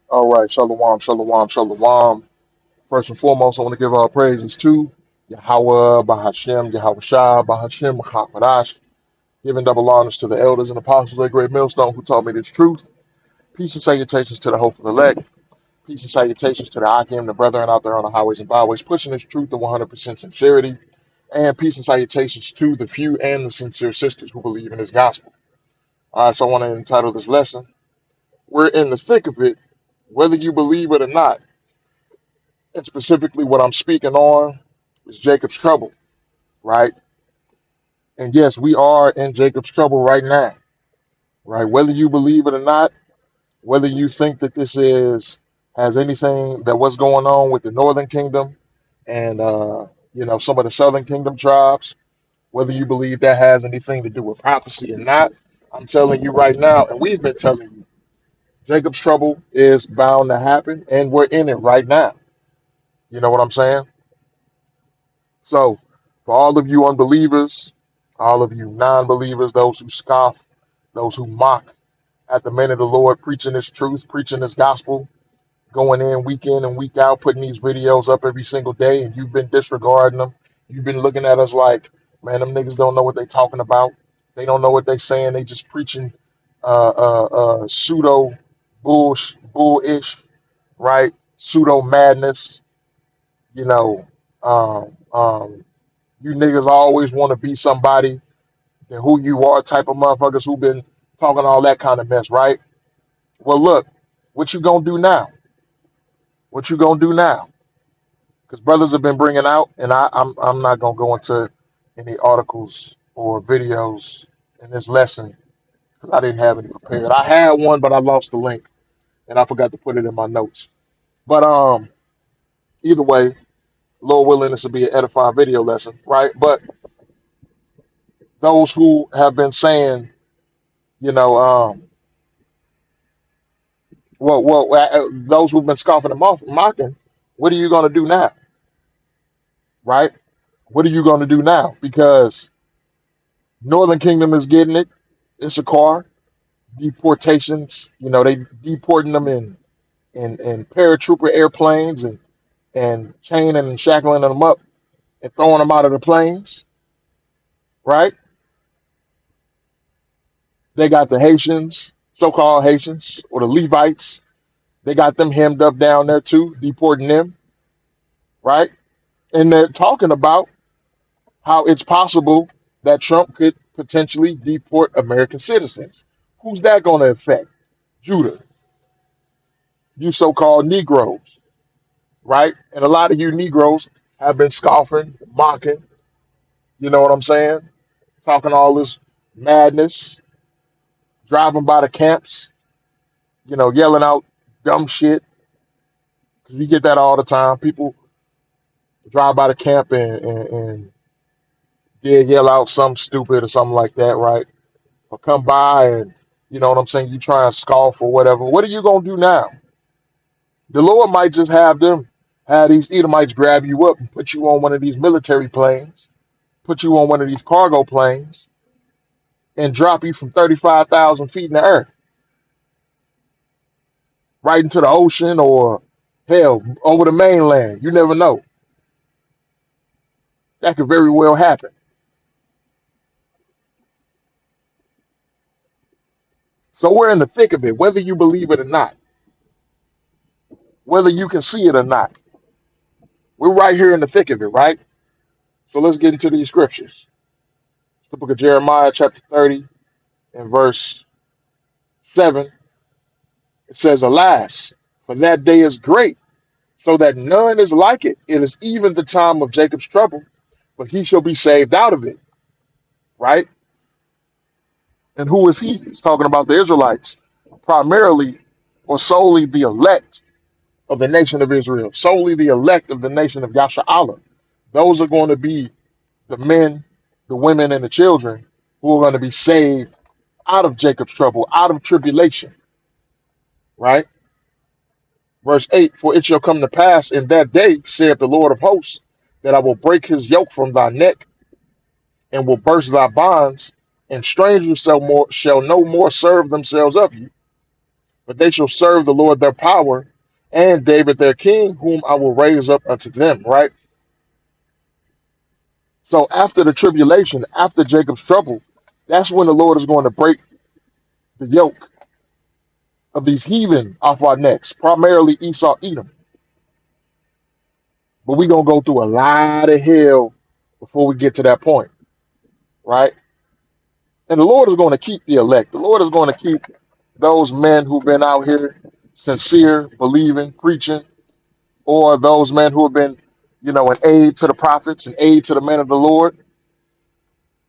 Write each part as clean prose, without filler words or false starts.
All right, shalom, shalom, shalom. First and foremost, I want to give our praises to Yahweh, Bahashem, Yahweh Shah, Bahashem, Hakwadash, giving double honors to the elders and apostles of the great millstone who taught me this truth. Peace and salutations to the hopeful elect. Peace and salutations to the Akim, the brethren out there on the highways and byways, pushing this truth to 100% sincerity. And peace and salutations to the few and the sincere sisters who believe in this gospel. All right, so I want to entitle this lesson, We're in the thick of it, whether you believe it or not. And specifically, what I'm speaking on is Jacob's trouble, right? And yes, we are in Jacob's trouble right now, right? Whether you believe it or not, whether you think that this is has anything that what's going on with the Northern Kingdom and some of the Southern Kingdom tribes, whether you believe that has anything to do with prophecy or not, I'm telling you right now, and we've been telling you, Jacob's trouble is bound to happen, and we're in it right now. You know what I'm saying? So, for all of you unbelievers, all of you non believers, those who scoff, those who mock at the men of the Lord, preaching this truth, preaching this gospel, going in and week out, putting these videos up every single day, and you've been disregarding them. You've been looking at us like, man, them niggas don't know what they talking about. They don't know what they saying. They just preaching pseudo bullish, right? Pseudo madness, you know. You niggas always want to be somebody than who you are, type of motherfuckers who been talking all that kind of mess, right? Well, look, what you gonna do now? What you gonna do now? Because brothers have been bringing out, and I'm not gonna go into any articles or videos in this lesson because I didn't have any prepared. I had one, but I lost the link and I forgot to put it in my notes. But either way, Lord willing, this will be an edifying video lesson, right? But those who have been saying, you know, those who've been scoffing and mocking, what are you going to do now, right? What are you going to do now? Because Northern Kingdom is getting it. It's a car deportations. You know, they deporting them in paratrooper airplanes and chaining and shackling them up and throwing them out of the planes, right? They got the Haitians, so-called Haitians, or the Levites. They got them hemmed up down there too, deporting them, right? And they're talking about how it's possible that Trump could potentially deport American citizens. Who's that going to affect? Judah, you so-called Negroes, right? And a lot of you Negroes have been scoffing, mocking, you know what I'm saying? Talking all this madness, driving by the camps, yelling out dumb shit. Because we get that all the time. People drive by the camp and they yell out something stupid or something like that, right? Or come by and, you know what I'm saying, you try and scoff or whatever. What are you going to do now? The Lord might just have these Edomites grab you up and put you on one of these military planes, put you on one of these cargo planes, and drop you from 35,000 feet in the earth, right into the ocean or, hell, over the mainland. You never know. That could very well happen. So we're in the thick of it, whether you believe it or not, whether you can see it or not. We're right here in the thick of it, right? So let's get into these scriptures. It's the book of Jeremiah, chapter 30, and verse 7. It says, Alas, for that day is great, so that none is like it. It is even the time of Jacob's trouble, but he shall be saved out of it, right? And who is he? He's talking about the Israelites, primarily or solely the elect of the nation of Israel, solely the elect of the nation of Yasha'Allah. Those are going to be the men, the women, and the children who are going to be saved out of Jacob's trouble, out of tribulation, right? Verse 8, For it shall come to pass in that day, saith the Lord of hosts, that I will break his yoke from thy neck and will burst thy bonds, and strangers shall no more serve themselves of you. but they shall serve the Lord their power, and David their king, whom I will raise up unto them. Right. So after the tribulation, after Jacob's trouble, that's when the Lord is going to break the yoke of these heathen off our necks, primarily Esau, Edom. But we're going to go through a lot of hell before we get to that point, right? And the Lord is going to keep the elect. The Lord is going to keep those men who've been out here sincere, believing, preaching, or those men who have been, an aid to the prophets, an aid to the men of the Lord,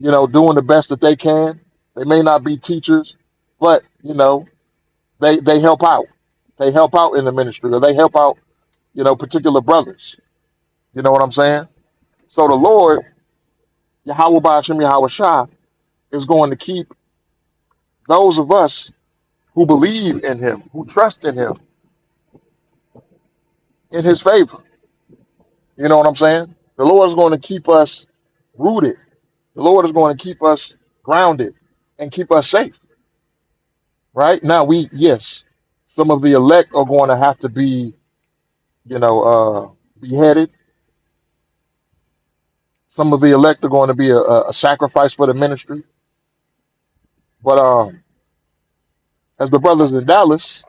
doing the best that they can. They may not be teachers, but, they help out. They help out in the ministry, or they help out, particular brothers. You know what I'm saying? So the Lord, Yahweh Ba'ashem Yahweh Shah, is going to keep those of us who believe in him, who trust in him, in his favor. You know what I'm saying? The Lord is going to keep us rooted. The Lord is going to keep us grounded and keep us safe. Right? Now yes, some of the elect are going to have to be, beheaded. Some of the elect are going to be a sacrifice for the ministry. But as the brothers in Dallas,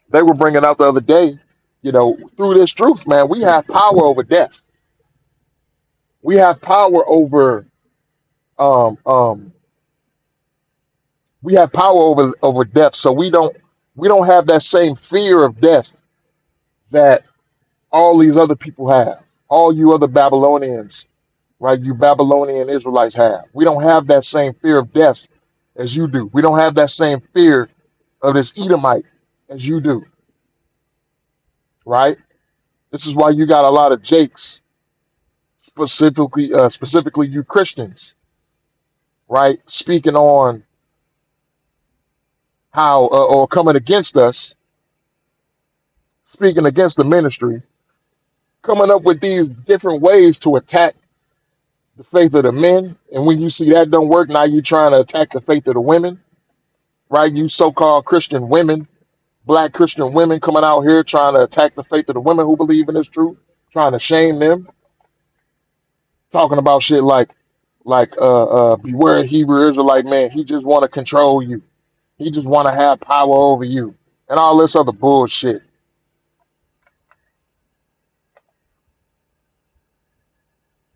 they were bringing out the other day, through this truth, man, we have power over death. We have power over um um we have power over death. So we don't have that same fear of death that all these other people have. All you other Babylonians, right? You Babylonian Israelites have. We don't have that same fear of death as you do. We don't have that same fear of this Edomite as you do, right? This is why you got a lot of Jakes, specifically you Christians, right? Speaking on how, or coming against us, speaking against the ministry, coming up with these different ways to attack the faith of the men. And when you see that don't work, now you're trying to attack the faith of the women, right? You so-called Christian women, black Christian women coming out here trying to attack the faith of the women who believe in this truth, trying to shame them, talking about shit like beware Hebrew Israelite man. He just want to control you. He just want to have power over you and all this other bullshit,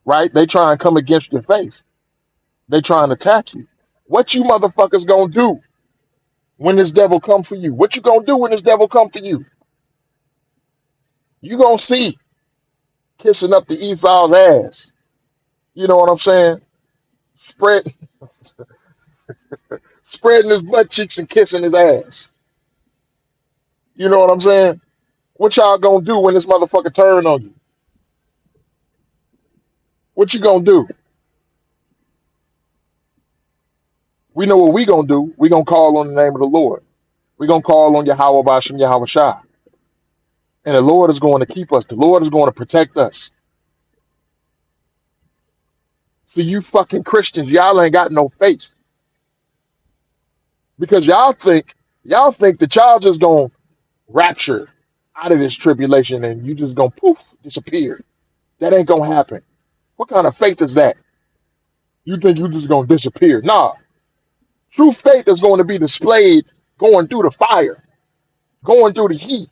right? They try and come against your face. They try and attack you. What you motherfuckers gonna do when this devil come for you? What you gonna do when this devil come for you? You gonna see kissing up the Esau's ass. You know what I'm saying? Spread, spreading his butt cheeks and kissing his ass. You know what I'm saying? What y'all gonna do when this motherfucker turn on you? What you gonna do? We know what we gonna do. We gonna call on the name of the Lord. We gonna call on Yahweh Ba'ashem Yahweh Shah. And the Lord is going to keep us. The Lord is going to protect us. See, you fucking Christians, y'all ain't got no faith. Because y'all think that y'all just gonna rapture out of this tribulation and you just gonna poof, disappear. That ain't gonna happen. What kind of faith is that? You think you just gonna disappear? Nah. True faith is going to be displayed going through the fire, going through the heat,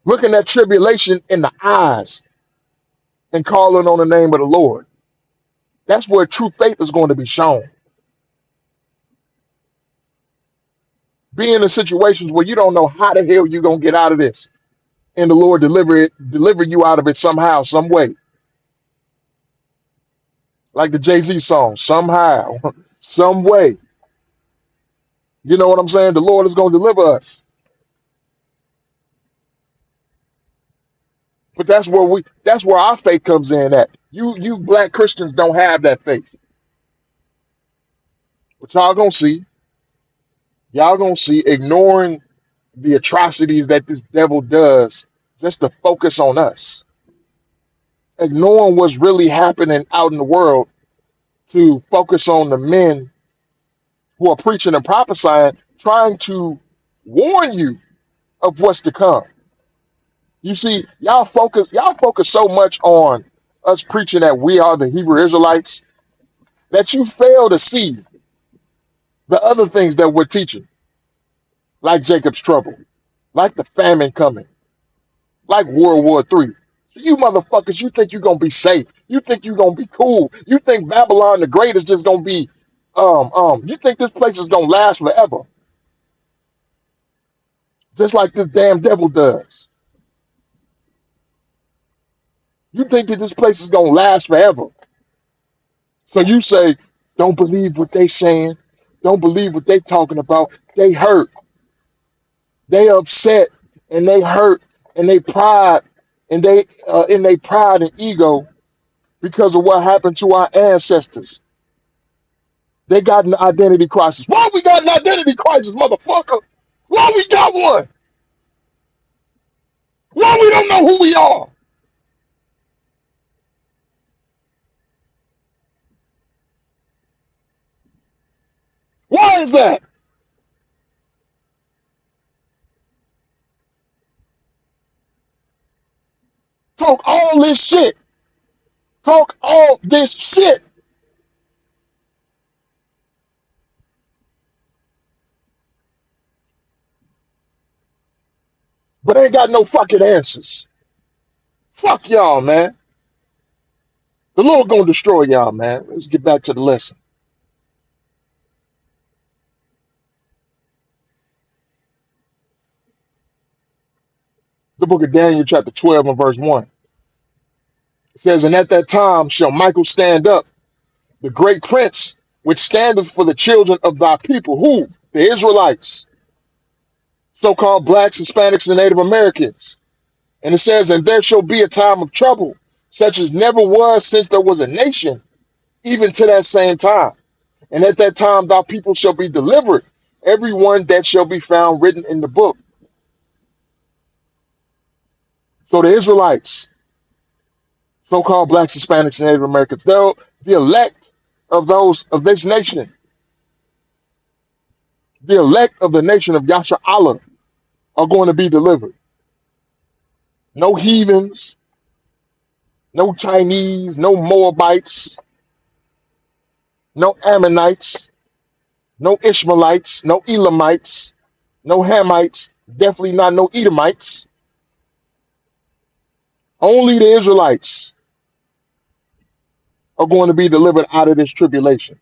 looking at tribulation in the eyes and calling on the name of the Lord. That's where true faith is going to be shown. Being in situations where you don't know how the hell you're going to get out of this. And the Lord deliver you out of it somehow, some way. Like the Jay-Z song, somehow, some way. You know what I'm saying? The Lord is going to deliver us. But that's where our faith comes in at. You black Christians don't have that faith. But y'all gonna see. Y'all gonna see ignoring the atrocities that this devil does just to focus on us. Ignoring what's really happening out in the world to focus on the men who are preaching and prophesying, trying to warn you of what's to come. You see, y'all focus so much on us preaching that we are the Hebrew Israelites that you fail to see the other things that we're teaching, like Jacob's trouble, like the famine coming, like World War III. So you motherfuckers, you think you're gonna be safe. You think you're gonna be cool. You think Babylon the Great is just gonna be you think this place is gonna last forever. Just like this damn devil does. You think that this place is gonna last forever. So you say, don't believe what they saying, don't believe what they talking about. They hurt, they upset, and they hurt, and they pride, and they in their pride and ego because of what happened to our ancestors. They got an identity crisis. Why we got an identity crisis, motherfucker? Why we got one? Why we don't know who we are? Why is that? Talk all this shit. Talk all this shit. But ain't got no fucking answers. Fuck y'all, man. The Lord gonna destroy y'all, man. Let's get back to the lesson. The book of Daniel, chapter 12, and verse 1. It says, and at that time shall Michael stand up, the great prince, which standeth for the children of thy people. Who? The Israelites, so-called blacks, Hispanics, and Native Americans. And it says, and there shall be a time of trouble, such as never was since there was a nation, even to that same time. And at that time thy people shall be delivered, every one that shall be found written in the book. So the Israelites, so-called blacks, Hispanics, and Native Americans, they're the elect of those of this nation, the elect of the nation of Yasha Allah are going to be delivered. No heathens, no Chinese, no Moabites, no Ammonites, no Ishmaelites, no Elamites, no Hamites, definitely not no Edomites. Only the Israelites are going to be delivered out of this tribulation.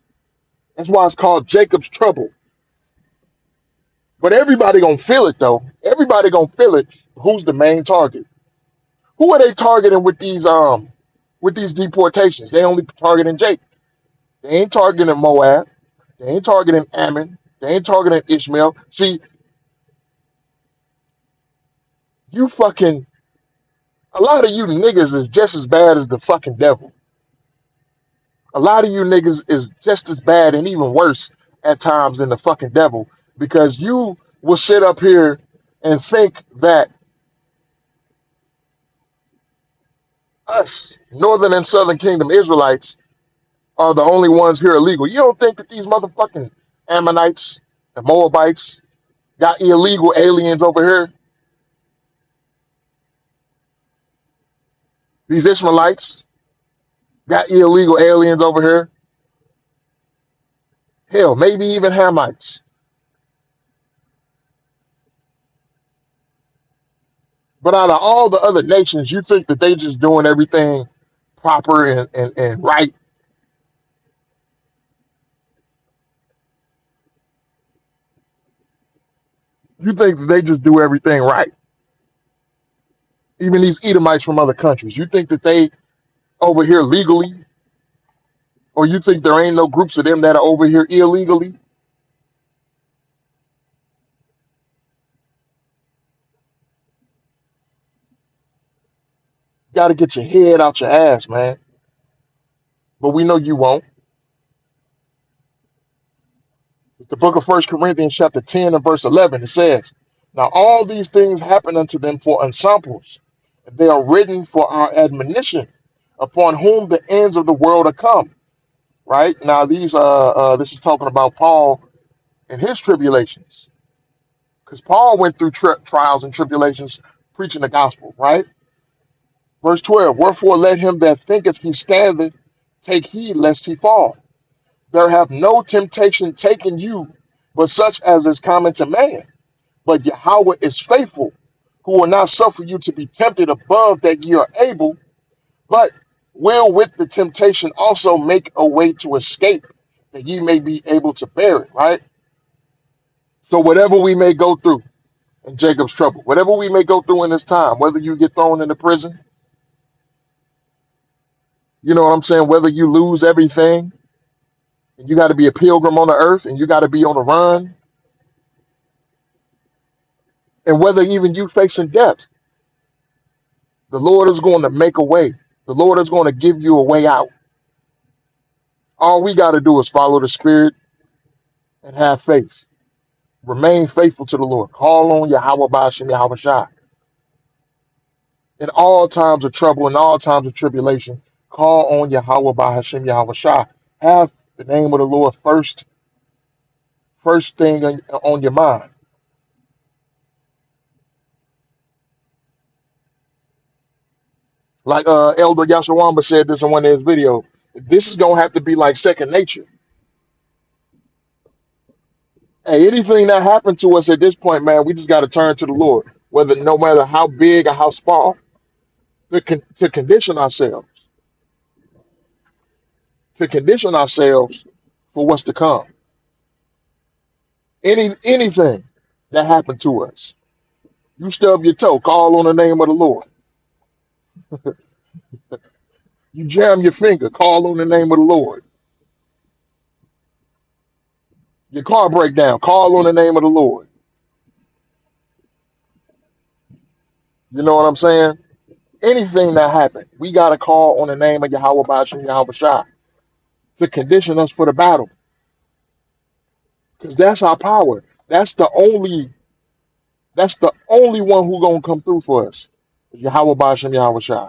That's why it's called Jacob's trouble. But everybody gonna feel it though. Everybody gonna feel it. Who's the main target? Who are they targeting with these deportations? They only targeting Jacob. They ain't targeting Moab. They ain't targeting Ammon. They ain't targeting Ishmael. See, you fucking a lot of you niggas is just as bad as the fucking devil. A lot of you niggas is just as bad and even worse at times than the fucking devil because you will sit up here and think that us, Northern and Southern Kingdom Israelites, are the only ones here illegal. You don't think that these motherfucking Ammonites and Moabites got illegal aliens over here? These Ishmaelites got illegal aliens over here? Hell, maybe even Hamites. But out of all the other nations, you think that they just doing everything proper and right? You think that they just do everything right? Even these Edomites from other countries, you think that they over here legally, or you think there ain't no groups of them that are over here illegally? Got to get your head out your ass, man. But we know you won't. It's the book of First Corinthians, chapter 10 and verse 11. It says, now all these things happen unto them for ensamples. They are written for our admonition, upon whom the ends of the world are come. Right now, these this is talking about Paul in his tribulations. Because Paul went through trials and tribulations preaching the gospel, right? Verse 12, wherefore let him that thinketh he standeth take heed lest he fall. There have no temptation taken you, but such as is common to man. But Yahweh is faithful, who will not suffer you to be tempted above that ye are able, but will with the temptation also make a way to escape, that ye may be able to bear it, right? So whatever we may go through in Jacob's trouble, whatever we may go through in this time, whether you get thrown into prison, you know what I'm saying, whether you lose everything, and you got to be a pilgrim on the earth, and you got to be on the run, and whether even you facing death, the Lord is going to make a way. The Lord is going to give you a way out. All we got to do is follow the Spirit and have faith. Remain faithful to the Lord. Call on Yahweh Ba'ashem Yahweh Shai. In all times of trouble, in all times of tribulation, call on Yahweh Ba'ashem Yahweh Shai. Have the name of the Lord first thing on your mind. Like Elder Yashawamba said this in one of his videos, this is going to have to be like second nature. Hey, anything that happened to us at this point, man, we just got to turn to the Lord, whether no matter how big or how small, to condition ourselves, for what's to come. Anything that happened to us, you stub your toe, call on the name of the Lord. You jam your finger, call on the name of the Lord. Your car break down, call on the name of the Lord. You know what I'm saying? Anything that happened, we got to call on the name of Yahweh Ba'ashem Yahweh Shai to condition us for the battle. Because that's our power. That's the only one who gonna come through for us. Yahweh Ba'ashem Yahweh Shai.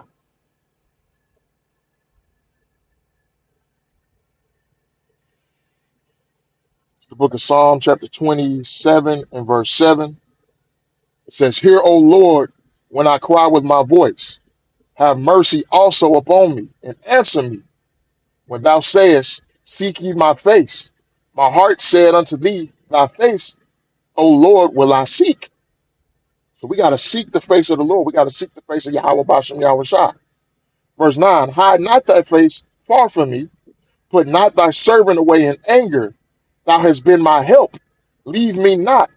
It's the book of Psalm, chapter 27 and verse 7. It says, hear, O Lord, when I cry with my voice. Have mercy also upon me, and answer me. When thou sayest, seek ye my face. My heart said unto thee, thy face, O Lord, will I seek. So we got to seek the face of the Lord. We got to seek the face of Yahweh Ba'ashem Yahweh Shai. Verse 9, hide not thy face far from me. Put not thy servant away in anger. Thou hast been my help. Leave me not,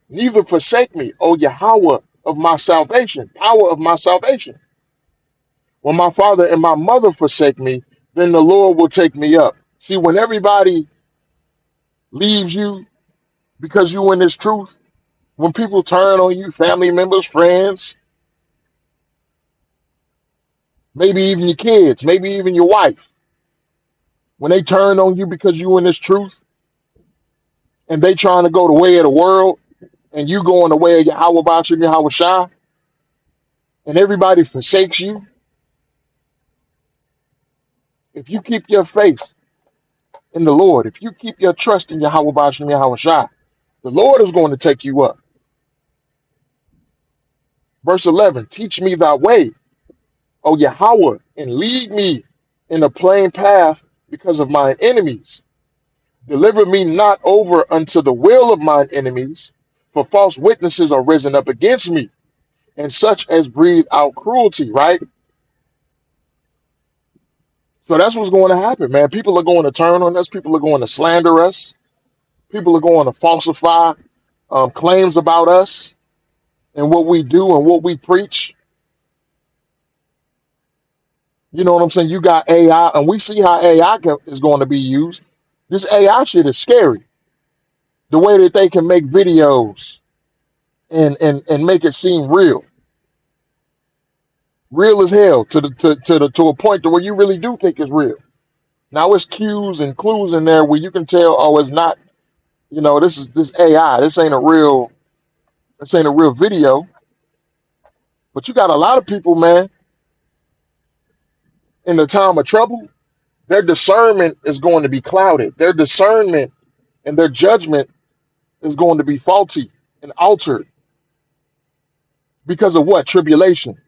neither forsake me, O Yahweh of my salvation, power of my salvation. When my father and my mother forsake me, then the Lord will take me up. See, when everybody leaves you because you in this truth, when people turn on you, family members, friends, maybe even your kids, maybe even your wife, when they turn on you because you in this truth and they trying to go the way of the world and you going the way of Yahweh Ba'ashem Yahweh Shai, and everybody forsakes you, if you keep your faith in the Lord, if you keep your trust in Yahweh Ba'ashem Yahweh Shai, the Lord is going to take you up. Verse 11, teach me thy way, O Yahweh, and lead me in a plain path because of mine enemies. Deliver me not over unto the will of mine enemies, for false witnesses are risen up against me, and such as breathe out cruelty, right? So that's what's going to happen, man. People are going to turn on us. People are going to slander us. People are going to falsify claims about us and what we do and what we preach. You know what I'm saying? You got AI, and we see how AI is going to be used. This AI shit is scary. The way that they can make videos and make it seem real as hell to a point to where you really do think it's real. Now it's cues and clues in there where you can tell, oh, it's not. You know, this AI. This ain't a real video. But you got a lot of people, man, in the time of trouble, their discernment is going to be clouded. Their discernment and their judgment is going to be faulty and altered because of what? Tribulation.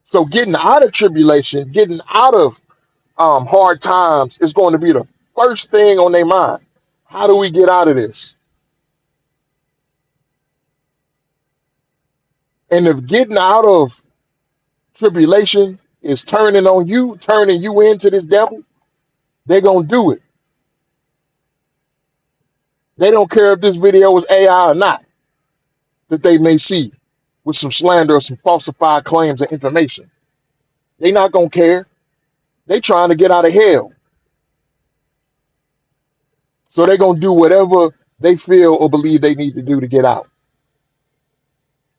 So getting out of tribulation, getting out of hard times is going to be the first thing on their mind. How do we get out of this? And if getting out of tribulation is turning on you, turning you into this devil, they're going to do it. They don't care if this video is AI or not, that they may see with some slander or some falsified claims and information. They're not going to care. They trying to get out of hell. So they're going to do whatever they feel or believe they need to do to get out.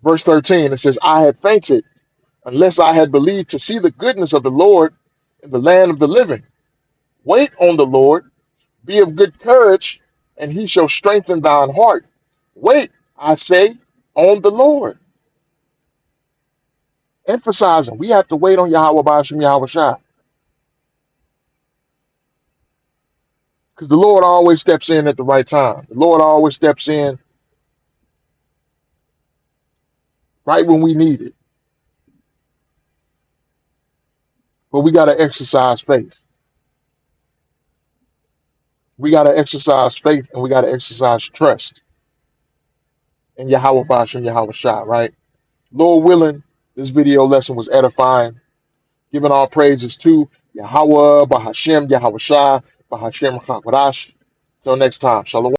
Verse 13, it says, I had fainted unless I had believed to see the goodness of the Lord in the land of the living. Wait on the Lord, be of good courage, and he shall strengthen thine heart. Wait, I say, on the Lord. Emphasizing, we have to wait on Yahweh Ba'ashem Yahweh Shai. Because the Lord always steps in at the right time. The Lord always steps in right when we need it. But we got to exercise faith. We got to exercise faith and we got to exercise trust in Yahweh Ba'ashem Yahweh Shai, right? Lord willing, this video lesson was edifying. Giving all praises to Yahweh Ba'ashem Yahweh Shai Ba'ashem Chakwadash. Till next time, Shalom.